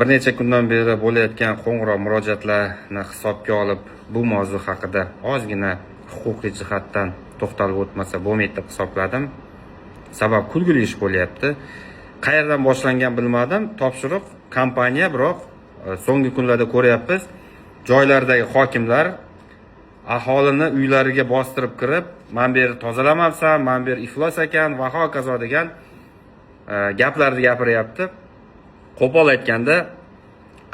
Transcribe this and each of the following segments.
Bir necha kundan beri bo'layotgan qo'ng'iroq murojaatlarni hisobga olib, bu mavzu haqida ozgina huquqiy jihatdan to'xtalib o'tmasa bo'lmaydi deb hisobladim. Sabab kulgili ish bo'lyapti. Qayerdan boshlangan bilmadim. Topshiriq kompaniya, biroq so'nggi kunlarda ko'ryapmiz, joylardagi hokimlar aholini uylariga bostirib kirib, "Men bu yerni tozalamabsan, men bu yer iflos ekan" va hokazo degan gaplarni gapiryapti. Qo'pol aytganda,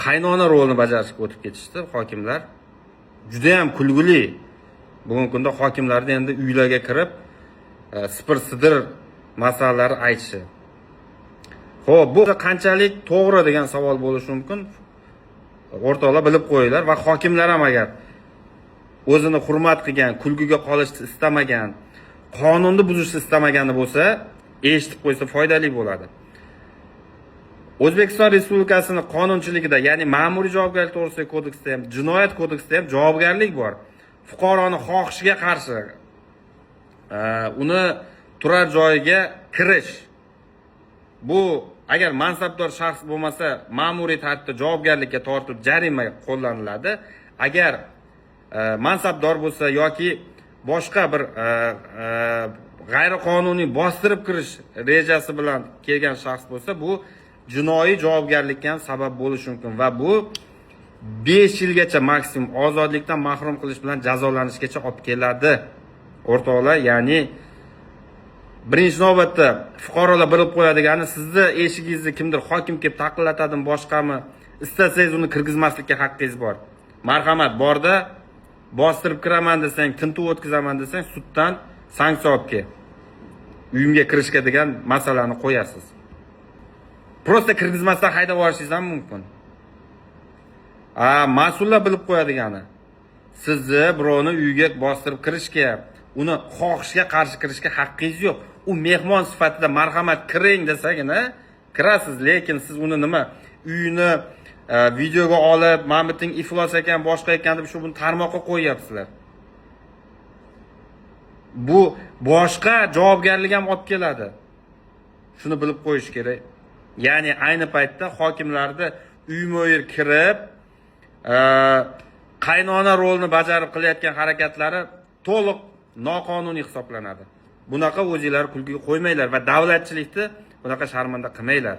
qaynona rolini bajarishga o'tib ketishdi hokimlar. Juda ham kulgili. Bugungi kunda hokimlarning endi uylarga kirib, sipir-sidir masalalari aytishi. Xo'p, bu qanchalik to'g'ri degan savol bo'lishi mumkin. O'rtoqlar bilib qo'yinglar va hokimlar ham agar o'zini hurmat qilgan, kulgiga qolishni istamagan, qonunni buzishni istamagani bo'lsa, eshitib qo'ysa foydali bo'ladi. O'zbekiston Respublikasining qonunchiligida, ya'ni ma'muriy javobgarlik to'g'risidagi kodeksda ham, jinoyat kodeksida ham javobgarlik bor. Fuqaroning xohishiga qarshi uni turar joyiga kirish. Bu agar mansabdor shaxs bo'lmasa, ma'muriy tartibda javobgarlikka tortib jarima qo'llaniladi. Agar mansabdor bo'lsa yoki boshqa bir g'ayriqonuniy bostirib kirish rejasi bilan kelgan shaxs bo'lsa, bu jinoiy javobgarlikka ham sabab bo'lishi mumkin va bu 5 yilgacha maksimum ozodlikdan mahrum qilish bilan jazolanishgacha olib keladi. O'rtoqlar, ya'ni birinchi navbatda fuqarolar bilib qo'yadigani, sizni eshigingizni kimdir hokim kelib taqillatadimi, boshqami, istasangiz uni kirgizmaslikka haqqingiz bor. Marhamat borda bostirib kiraman desang, tintuv o'tkazaman desang, suddan sanksiya olib kel. Uyimga kirishga degan masalani qo'yasiz. Prosta kirgizmasdan haydab yuborishingiz ham mumkin. Mas'ullar bilib qo'yadigani, sizni birovni uyiga bostirib kirishga, uni xohishiga qarshi kirishga haqqingiz yo'q. U mehmon sifatida marhamat kiring desagina kirasiz, lekin siz uni nima uyini videoga olib, "Mamlating iflos ekan, boshqa ekan" deb buni tarmoqqa qo'yyapsizlar. Bu boshqa javobgarlik ham olib keladi. Shuni bilib qo'yish kerak. Ya'ni ayni paytda hokimlarni uyma-uy kirib, qaynona rolini bajarib qilayotgan harakatlari to'liq noqonuniy hisoblanadi. Bunaqa o'zingizlar kulgiga qo'ymanglar va davlatchilikni bunaqa sharmanda qilmanglar.